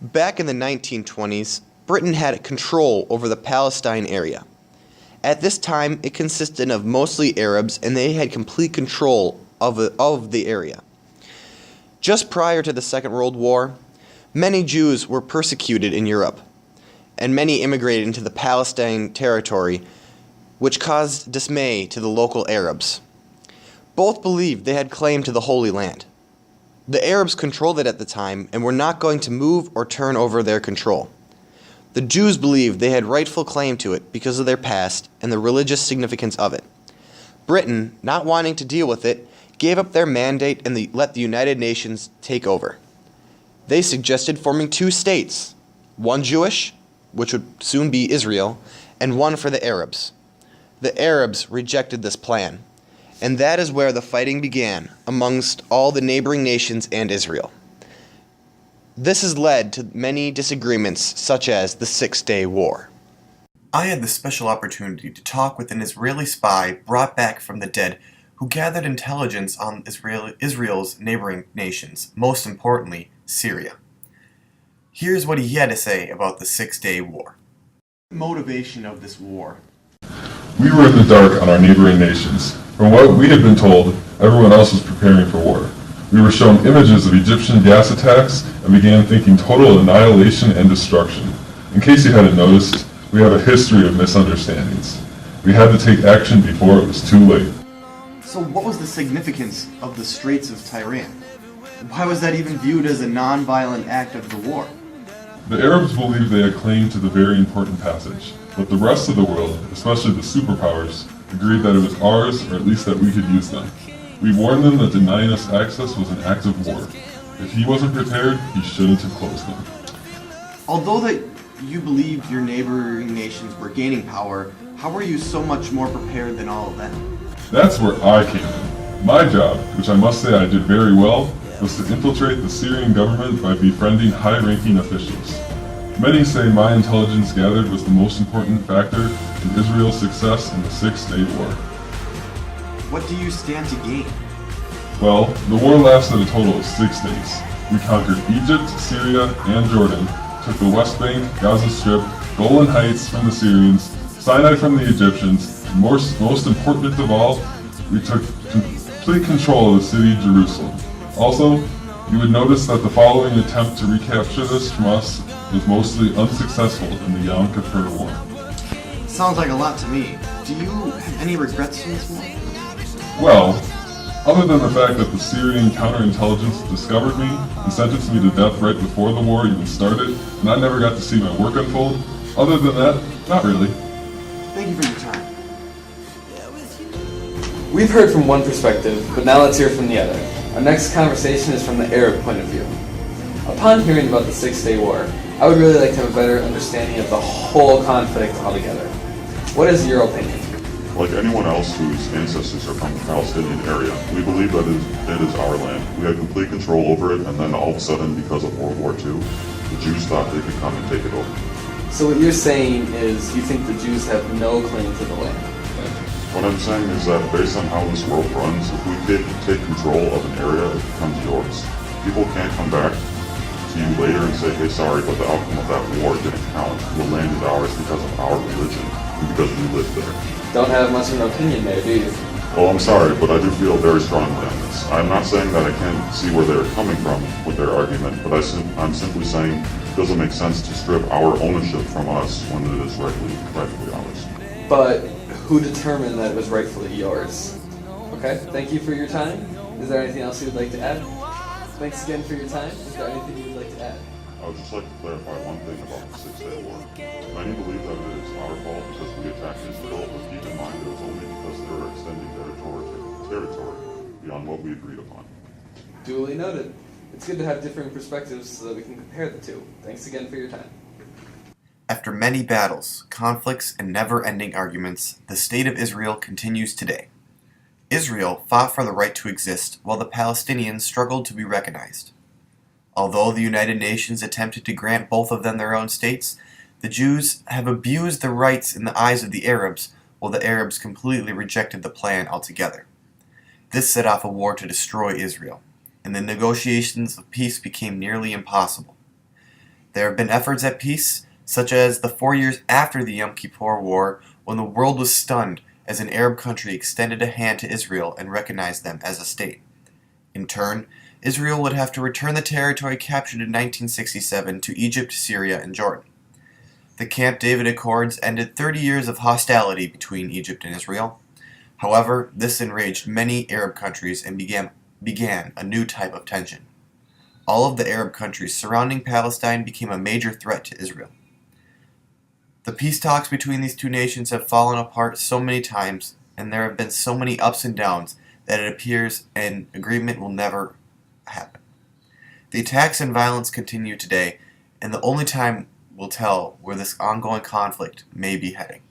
Back in the 1920s, Britain had control over the Palestine area. At this time, it consisted of mostly Arabs, and they had complete control of the area. Just prior to the Second World War, many Jews were persecuted in Europe, and many immigrated into the Palestine territory, which caused dismay to the local Arabs. Both believed they had claim to the Holy Land. The Arabs controlled it at the time and were not going to move or turn over their control. The Jews believed they had rightful claim to it because of their past and the religious significance of it. Britain, not wanting to deal with it, gave up their mandate and let the United Nations take over. They suggested forming two states, one Jewish, which would soon be Israel, and one for the Arabs. The Arabs rejected this plan, and that is where the fighting began amongst all the neighboring nations and Israel. This has led to many disagreements, such as the Six-Day War. I had the special opportunity to talk with an Israeli spy brought back from the dead who gathered intelligence on Israel's neighboring nations, most importantly, Syria. Here's what he had to say about the Six-Day War. Motivation of this war. We were in the dark on our neighboring nations. From what we had been told, everyone else was preparing for war. We were shown images of Egyptian gas attacks and began thinking total annihilation and destruction. In case you hadn't noticed, we have a history of misunderstandings. We had to take action before it was too late. So what was the significance of the Straits of Tiran? Why was that even viewed as a non-violent act of the war? The Arabs believed they had claim to the very important passage, but the rest of the world, especially the superpowers, agreed that it was ours, or at least that we could use them. We warned them that denying us access was an act of war. If he wasn't prepared, he shouldn't have closed them. Although that you believed your neighboring nations were gaining power, how were you so much more prepared than all of them? That's where I came in. My job, which I must say I did very well, was to infiltrate the Syrian government by befriending high-ranking officials. Many say my intelligence gathered was the most important factor in Israel's success in the Six-Day War. What do you stand to gain? Well, the war lasted a total of 6 days. We conquered Egypt, Syria, and Jordan, took the West Bank, Gaza Strip, Golan Heights from the Syrians, Sinai from the Egyptians, and most important of all, we took complete control of the city Jerusalem. Also, you would notice that the following attempt to recapture this from us was mostly unsuccessful in the Yom Kippur War. Sounds like a lot to me. Do you have any regrets from this war? Well, other than the fact that the Syrian counterintelligence discovered me and sentenced me to death right before the war even started, and I never got to see my work unfold, other than that, not really. Thank you for your time. We've heard from one perspective, but now let's hear from the other. Our next conversation is from the Arab point of view. Upon hearing about the Six-Day War, I would really like to have a better understanding of the whole conflict altogether. What is your opinion? Like anyone else whose ancestors are from the Palestinian area, we believe that it is our land. We had complete control over it, and then all of a sudden, because of World War II, the Jews thought they could come and take it over. So what you're saying is you think the Jews have no claim to the land? What I'm saying is that based on how this world runs, if we take control of an area, it becomes yours. People can't come back to you later and say, hey, sorry, but the outcome of that war didn't count. The land is ours because of our religion and because we live there. Don't have much of an opinion there, do you? Well, I'm sorry, but I do feel very strongly on this. I'm not saying that I can't see where they're coming from with their argument, but I'm simply saying it doesn't make sense to strip our ownership from us when it is rightfully ours. But who determined that it was rightfully yours? Okay, thank you for your time. Is there anything else you would like to add? Thanks again for your time. Is there anything you would like to add? I would just like to clarify one thing about the Six-Day War. Many believe that it is our fault because we attacked Israel, but keep in mind it was only because they were extending their territory beyond what we agreed upon. Duly noted. It's good to have differing perspectives so that we can compare the two. Thanks again for your time. After many battles, conflicts, and never-ending arguments, the State of Israel continues today. Israel fought for the right to exist, while the Palestinians struggled to be recognized. Although the United Nations attempted to grant both of them their own states, the Jews have abused their rights in the eyes of the Arabs, while the Arabs completely rejected the plan altogether. This set off a war to destroy Israel, and the negotiations of peace became nearly impossible. There have been efforts at peace, such as the 4 years after the Yom Kippur War, when the world was stunned as an Arab country extended a hand to Israel and recognized them as a state. In turn, Israel would have to return the territory captured in 1967 to Egypt, Syria, and Jordan. The Camp David Accords ended 30 years of hostility between Egypt and Israel. However, this enraged many Arab countries and began a new type of tension. All of the Arab countries surrounding Palestine became a major threat to Israel. The peace talks between these two nations have fallen apart so many times, and there have been so many ups and downs, that it appears an agreement will never happen. The attacks and violence continue today, and the only time will tell where this ongoing conflict may be heading.